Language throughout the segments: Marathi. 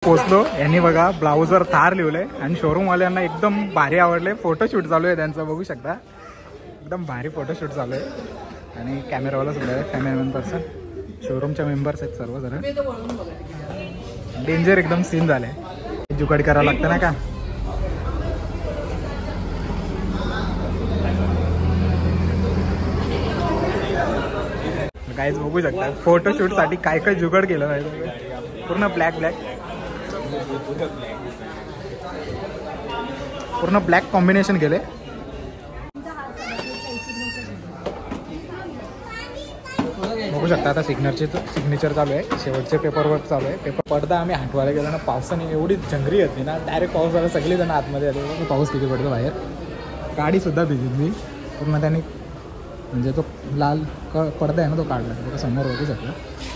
पोचलो यांनी बघा ब्लाउजवर थार लिहिलंय आणि शोरूम वाल्यांना एकदम भारी आवडले. फोटोशूट चालू आहे त्यांचं, बघू शकता एकदम भारी फोटोशूट चालू आहे. आणि कॅमेरावाला सुद्धा आहे, कॅमेरामॅन पर्सन, शोरूमच्या मेंबर्स आहेत सर्व जण. डेंजर एकदम सीन झालंय, जुगाड करावं लागतं ना का. गाईज बघू शकता फोटोशूट साठी काय काय जुगाड केलं आहे. पूर्ण ब्लॅक पूर्ण ब्लॅक कॉम्बिनेशन केले. बघू शकता आता सिग्नेचर चालू आहे, शेवटचे पेपरवर्क चालू आहे. पेपर पडदा आम्ही हटवायला गेलो ना, पावसाने एवढी जंगरी होती ना, डायरेक्ट पाऊस झाला, सगळे जण आतमध्ये आले. पाऊस किती पडतो बाहेर, गाडी सुद्धा भिजली पूर्ण. त्याने म्हणजे तो लाल पडदा आहे ना तो काढला, बघा समोर बघू शकता.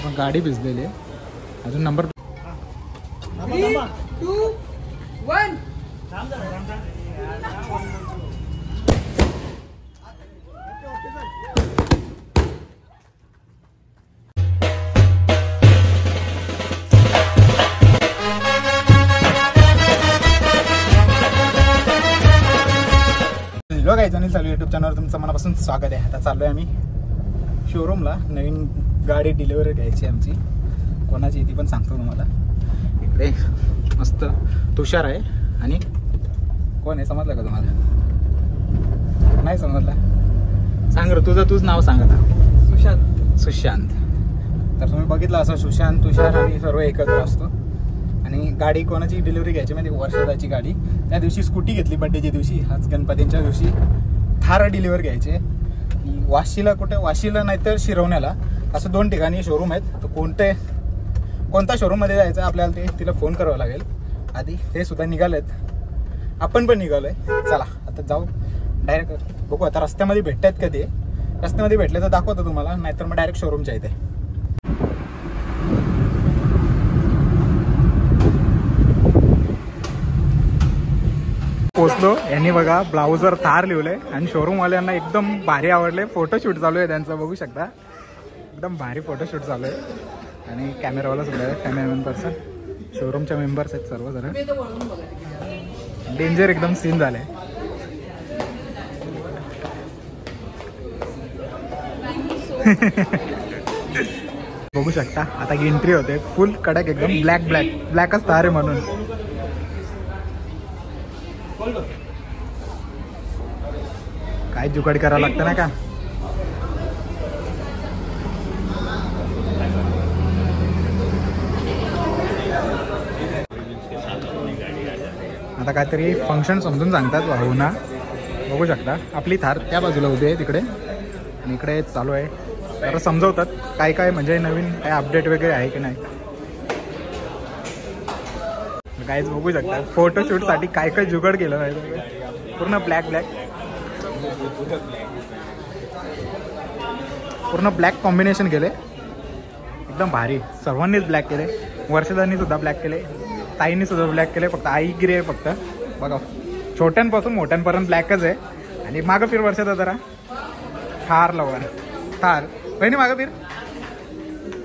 पण गाडी भिजलेली आहे. अजून नंबर 3, 2, 1. हॅलो गाईज, अनिल चालू यूट्यूब चॅनलवर तुमचं मनापासून स्वागत आहे. आता चाललो आहे आम्ही शोरूमला, नवीन गाडी डिलिव्हरी घ्यायची आमची. कोणाची ती पण सांगतो तुम्हाला. इकडे मस्त तुषार आहे आणि कोण आहे समजलं का तुम्हाला? नाही समजलं? सांग रे तुझं, तूच नाव सांग आता. सुशांत. तर तुम्ही बघितलं असं सुशांत, तुषार आणि सर्व एकत्र असतो. आणि गाडी कोणाची डिलिव्हरी घ्यायची म्हणजे वर्षाची गाडी. त्या दिवशी स्कूटी घेतली बड्डेच्या दिवशी, आज गणपतींच्या दिवशी थार डिलिव्हर घ्यायचे. वाशीला, कुठे वाशीला नाहीतर शिरवण्याला, असं 2 ठिकाणी शोरूम आहेत. तर कोणत्या शोरूममध्ये जायचं आपल्याला ते तिला फोन करावं लागेल आधी. ते सुद्धा निघालेत, आपण पण निघालोय. चला आता जाऊ डायरेक्ट. बघू आता रस्त्यामध्ये भेटतात का, ते रस्त्यामध्ये भेटले तर दाखवतो तुम्हाला, नाहीतर मग डायरेक्ट शोरूमच्या इथे. पोचलो यांनी बघा ब्लाउजवर थार लिहिलंय आणि शोरूम वाल्यांना एकदम भारी आवडले. फोटोशूट चालू आहे त्यांचं, बघू शकता एकदम भारी फोटोशूट चालू आहे. आणि कॅमेरावाला सुद्धा आहे, कॅमेरामॅन पर्सन, शोरूमच्या मेंबर्स आहेत सर्व जण. डेंजर एकदम सीन झालंय. बघू शकता आता एंट्री होते, फुल कडक एकदम ब्लॅकच थार आहे म्हणून. काय जुगाड करावं लागतं ना का. आता काहीतरी फंक्शन समजून सांगतात भाऊ ना. बघू शकता आपली थार त्या बाजूला उभी आहे तिकडे, आणि इकडे चालू आहे. तर समजवतात काय काय म्हणजे नवीन काय अपडेट वगैरे आहे की नाही. गाईज बघू शकता फोटोशूट साठी काय काय जुगाड केलं आहे. पूर्ण ब्लॅक कॉम्बिनेशन केले, एकदम भारी. सर्वांनीच ब्लॅक केले, वर्षदांनी सुद्धा ब्लॅक केले, ताईंनी सुद्धा ब्लॅक केले. फक्त आई गिरी आहे फक्त. बघा छोट्यांपासून मोठ्यांपर्यंत ब्लॅकच आहे. आणि मागं फिर वर्षाचा जरा थार लवर, थार बहिणी मागं फिर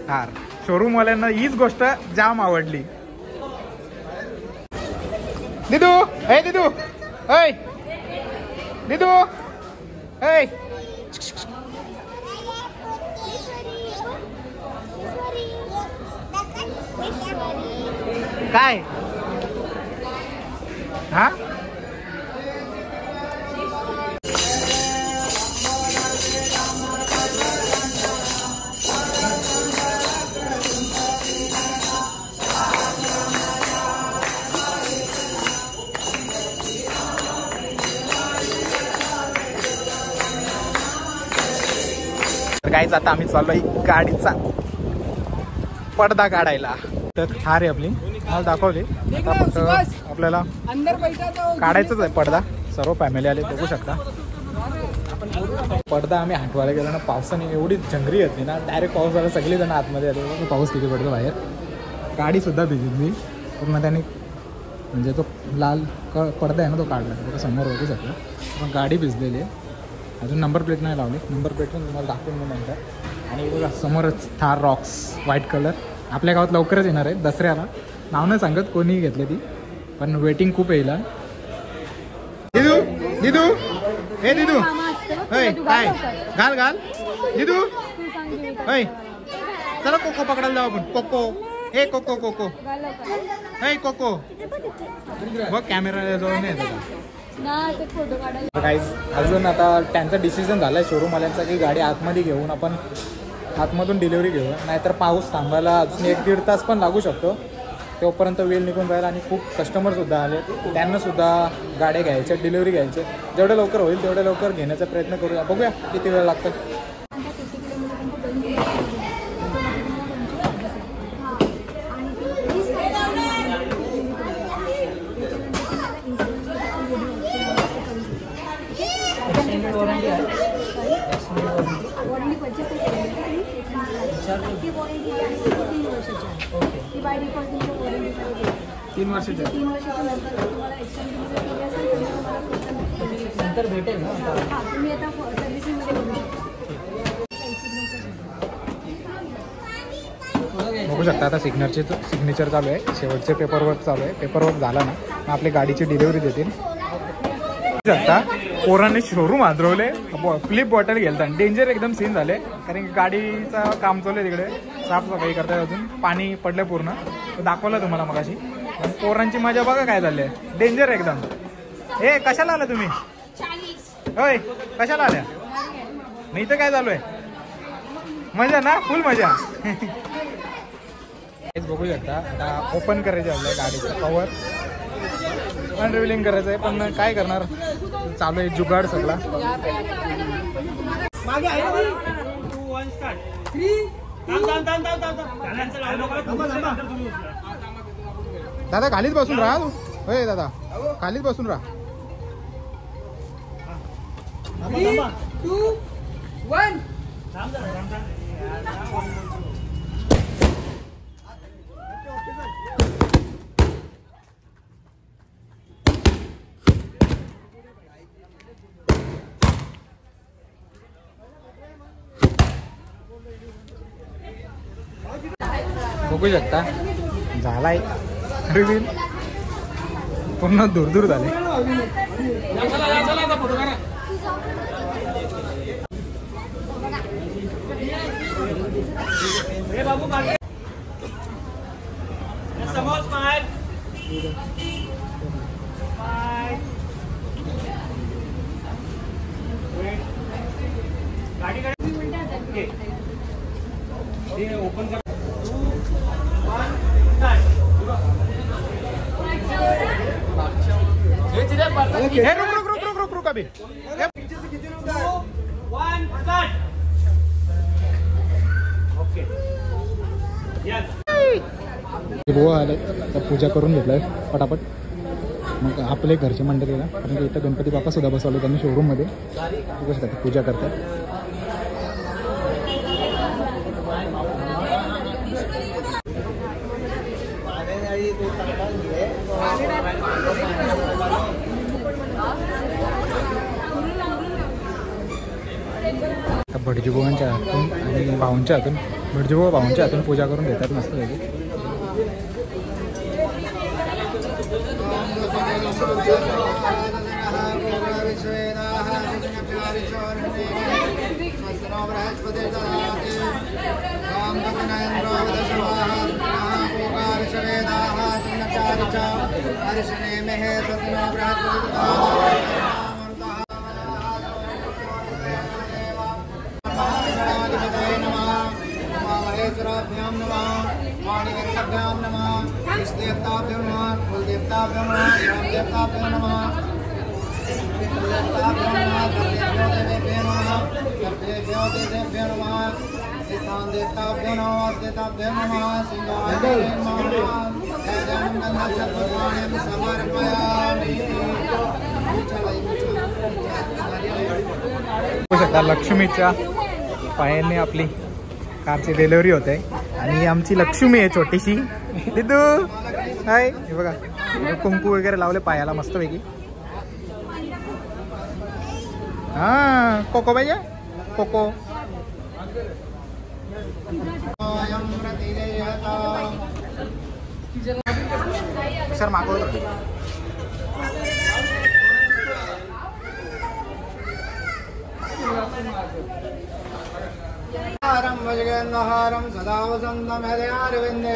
थार. शोरूमवाल्यांना हीच गोष्ट जाम आवडली. दिदू, हे दिदू, ऐ दिदू, ऐ काय हा. गाईज आता आम्ही चाललोय गाडीचा पडदा काढायला. तर थार आहे आपली, मला दाखवली. आता फक्त आपल्याला काढायचंच आहे पडदा. सर्व फॅमिली आले, बघू शकता. पडदा आम्ही हटवायला गेलो ना, पावसाने एवढी जंगरी होती ना, डायरेक्ट पाऊस झाला, सगळे जण आतमध्ये आले. पाऊस किती पडतो बाहेर, गाडी सुद्धा भिजली पूर्ण. त्याने म्हणजे तो लाल पडदा आहे ना तो काढला, बघा समोर बघू शकता. पण गाडी भिजलेली आहे. अजून नंबर प्लेट नाही लावली, नंबर प्लेट पण तुम्हाला दाखवून मी नंतर. आणि बघा समोरच थार रॉक्स व्हाईट कलर. आपल्या गावात लवकरच येणार आहे दसऱ्याला. नाव नाही सांगत कोणी घेतली ती, पण वेटिंग खूप येईल. दिदू दिदू हे दिदू होय काय घाल घाल दिदू होय. चला कोको पकडायला जाऊ आपण. कोको हे कोको कोको हे कोको बघ कॅमेरा जवळ नाही गाईज. अजून आता त्यांचा डिसिजन झालाय शोरूमवाल्यांचा की गाडी आतमध्ये घेऊन आपण आतमधून डिलिव्हरी घेऊ, नाहीतर पाऊस थांबायला अजून 1-1.5 तास पण लागू शकतो. तोपर्यंत वेळ निघून जाईल आणि खूप कस्टमरसुद्धा आले, त्यांनासुद्धा गाड्या घ्यायच्या, डिलिव्हरी घ्यायचे. जेवढं लवकर होईल तेवढं लवकर घेण्याचा प्रयत्न करूया. बघूया किती वेळ लागतो. तीन वर्षाच्या नंतर भेटेल ना. तुम्ही आता बघू शकता आता सिग्नेचर चालू आहे, शेवटचे पेपरवर्क चालू आहे. पेपरवर्क झाला ना मग आपली गाडीची डिलिव्हरी देतील. शकता पोरांनी शोरूम आदरवले, फ्लिप बॉटल गेलतात. डेंजर एकदम सीन झाले, कारण की गाडीचं काम चालू आहे तिकडे, साफसफाई करताय. अजून पाणी पडलं पूर्ण, दाखवलं तुम्हाला मगाशी. पोरांची मजा बघा काय झाले, डेंजर एकदम. हे कशाला आला तुम्ही? होय कशाला आल्या? मी इथं काय चालू आहे? मजा ना, फुल मजा. बघू शकता आता ओपन करायचं आपल्या गाडीचं कवर, अनरिव्हिलिंग करायचं आहे. पण काय करणार, चालू आहे जुगाड सगळा. दादा खालीच बसून राहा. होय दादा खालीच बसून राहा. 3, 2, 1. बघू शकता झालाय रिव्हील, पूर्ण दूर दूर झाले. ओपन कर. रुक अभी. गोवा आले तर पूजा करून घेतलाय पटापट. मग आपले घरचे मंडळीला, कारण की इथं गणपती बाप्पा सुद्धा बसवले त्यांनी शोरूममध्ये. पूजा करतात. भटजीबुवांच्या हातून आणि भाऊंच्या हातून, भटजीबुवा भाऊंच्या हातून पूजा करून घेतात मस्त पैकी. लक्ष्मीच्या पायाने आपली कारची डिलिव्हरी होते आणि आमची लक्ष्मी आहे छोटीशी. दिदू हाय. हे बघा कुंकू वगैरे लावले पायाला मस्तपैकी. हा कोको पाहिजे कोको. मिक्सर मागवतो. भजगेन्द्रहारं सदा वसन्तं हृदयारविन्दे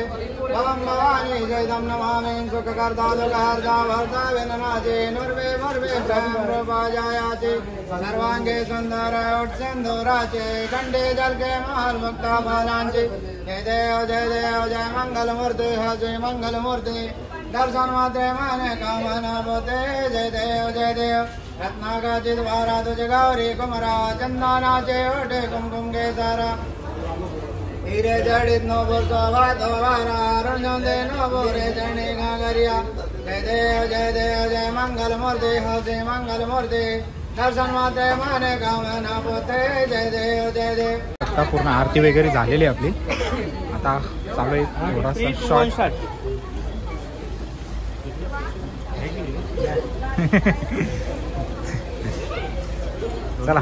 भवं भवानी जयदं नमामि सुखकर्तादुःखहर्ता विननाथे नुर्वे भर्वे प्रभाजायाति सर्वाङ्गे सुन्दर उत्सिन्दूराचे खण्डे जलके महाल्मुक्ता बालाञ्चि जय देव जय मङ्गलमूर्ति जय मङ्गलमूर्ति दर्शन मात्रे माने कामना पोते जय देव रत्नागाची द्वारा तुझे गौरी कुमरा चंदनाचे ओटे कुमकुम के सारा हीरे जडित नो बोरसो भातो वारा रंजोंदे नो बोरे जने गागरिया जय देव जय मंगल मूर्ति हसे मंगल मूर्ति दर्शन मात्रे माने कामना पोते जय देव. आता पूर्ण आरती वगैरे झालेली आपली. आता चालू आहे थोडासा शॉर्ट. चला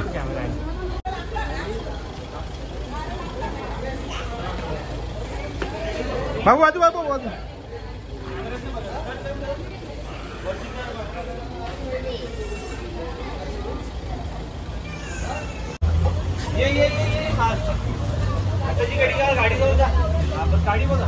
बाबू बाजू. गाडी बघा.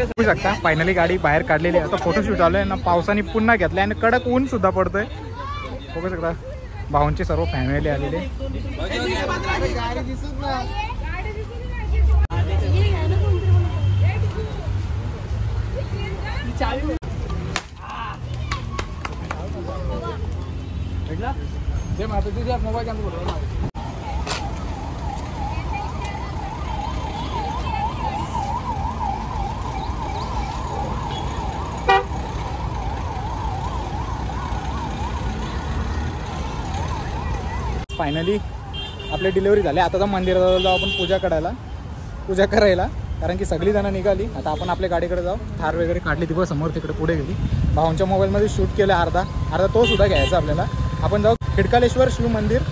बघू शकता फायनली गाडी बाहेर काढलेली आहे. आता फोटोशूट आलोय ना, पावसाने पुन्हा घेतलाय आणि कडक ऊन सुद्धा पडतोय. बघू शकता भाऊंची सर्व फॅमिली आलेली. फायनली आपली डिलिव्हरी झाली. आता मंदिरात जाऊ आपण पूजा करायला, कारण की सगळी जण निघाली. आता आपण आपल्या गाडीकडे जाऊ. थार वगैरे काढली तिकडे समोर, तिकडे पुढे गेली. भाऊंच्या मोबाईलमध्ये शूट केलं अर्धा तो सुद्धा घ्यायचा आपल्याला. आपण जाऊ खिडकालेश्वर शिव मंदिर,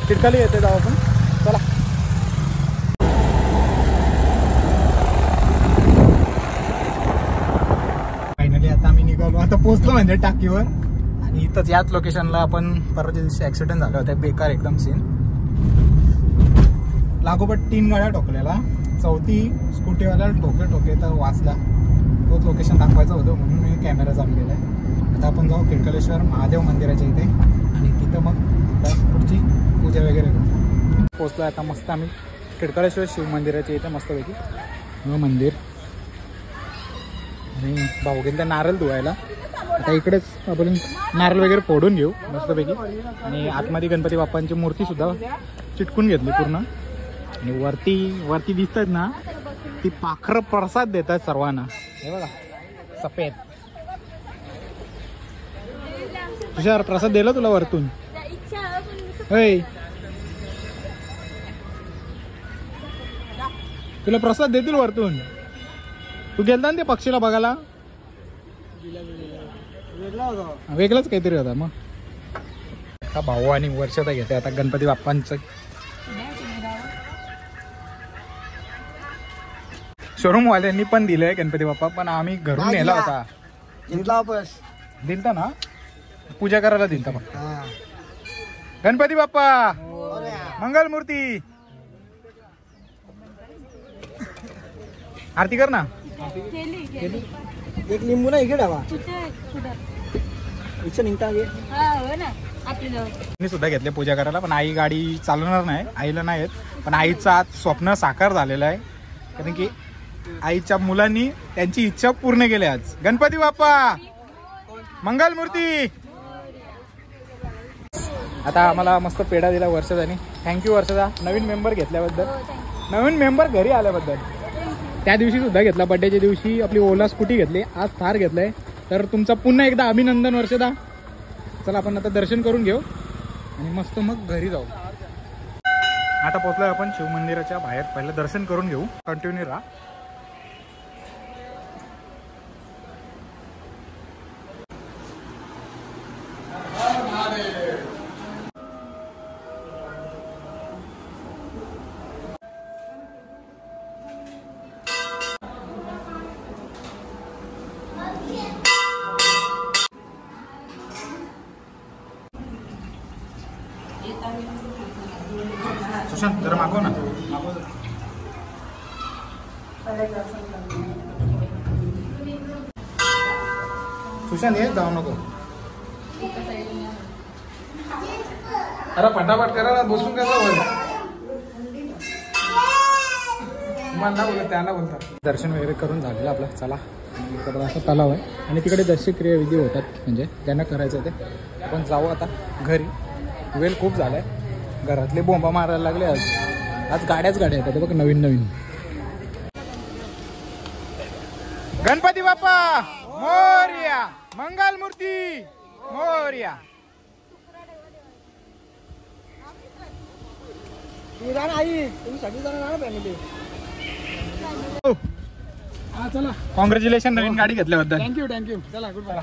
खिडकाली येते जाऊ आपण. चला फायनली आता आम्ही निघालो. आता पोहोचलो म्हणजे टाकीवर. आणि इथंच याच लोकेशनला आपण परवाच्या दिवशी ॲक्सिडेंट झाला होता, बेकार एकदम सीन. लागोपाठ 3 गाड्या ठोकलेला, 4थी स्कूटीवाल्याला ठोके तर वाचला. तोच लोकेशन दाखवायचं होतं म्हणून मी कॅमेरा चालू केला आहे. आता आपण जाऊ खिडकालेश्वर महादेव मंदिराच्या इथे आणि तिथं मग पुढची पूजा वगैरे करू. पोचलो आता मस्त आम्ही खिडकालेश्वर शिव मंदिराच्या इथे मस्तपैकी मंदिर. आणि भाऊ गेला नारळ धुवायला. आता इकडेच आपण नारळ वगैरे फोडून घेऊ मस्तपैकी. आणि आतमध्ये गणपती बाप्पांची मूर्ती सुद्धा चिटकून घेतली पूर्ण. आणि वरती दिसतात ना, ती पाखरं प्रसाद देतात सर्वांना. हे बघा सफेद. तुझ्यावर प्रसाद दिला तुला वरतून. तुला प्रसाद देतील वरतून. तू गेलता ना ते पक्षीला बघायला, वेगळाच काहीतरी होता. मग हा भाऊ आणि वर्षाचा घेते आता गणपती बाप्पांचं. शोरूम वाल्यांनी पण दिलंय गणपती बाप्पा, पण आम्ही घरून नेला होता. दिलता ना, पूजा करायला दिलता. पण गणपती बाप्पा मंगल मूर्ती. आरती कर ना. एक लिंबू ना इकडे ठेवा. मी सुद्धा घेतले पूजा करायला, पण आई गाडी चालवणार नाही, आईला नाही येत. पण आईचं आज स्वप्न साकार झालेलं आहे, कारण की आईच्या मुलांनी त्यांची इच्छा पूर्ण केली. आज गणपती बाप्पा मंगल मूर्ती. आता आम्हाला मस्त पेढा दिला वर्षाने. थँक्यू वर्षाचा, नवीन मेंबर घेतल्याबद्दल, नवीन मेंबर घरी आल्याबद्दल. त्या दिवशी सुद्धा घेतला, बड्डेच्या दिवशी आपली ओला स्कूटी घेतली, आज थार घेतलाय. तर तुमचा पुन्हा एकदा अभिनंदन वर्षदा. चला आपण आता दर्शन करून घेऊ आणि मस्त मग घरी जाऊ. आता पोहोचलोय आपण शिव मंदिराच्या बाहेर. पहिलं दर्शन करून घेऊ, कंटिन्यू राहा. सुशांत जरा मागव ना, मागव. सुशांत येत जाऊ नको. अरे फटाफट करा ना, बसून कसा बोल मला बोलत त्यांना बोलतात. दर्शन वगैरे करून झालेलं आपलं. चला, इकडं असं तलाव आहे आणि तिकडे दर्शक क्रियाविधी होतात, म्हणजे ज्यांना करायचं ते. आपण जाऊ आता घरी. वेळ खूप झाला आहे, घरातले बोंबा मारायला लागले. आज गाड्याच गाड्या येतात बघ, नवीन नवीन. गणपती बाप्पा मोरया, मंगल मूर्ती मोरया. चला, कॉंग्रॅच्युलेशन नवीन गाडी घेतल्याबद्दल. थँक्यू. चला गुड बाय.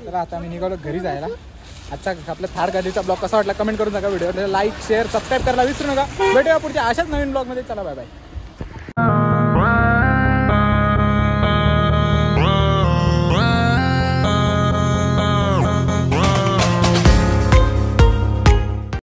तर आता आम्ही निघालो घरी जायला. आजचा आपल्या थार गाडीचा ब्लॉग कसा वाटला कमेंट करून नका. व्हिडिओ लाईक शेअर सबस्क्राईब करायला विसरू नका. भेटूया पुढच्या अशाच नवीन ब्लॉगमध्ये. चला बाय बाय.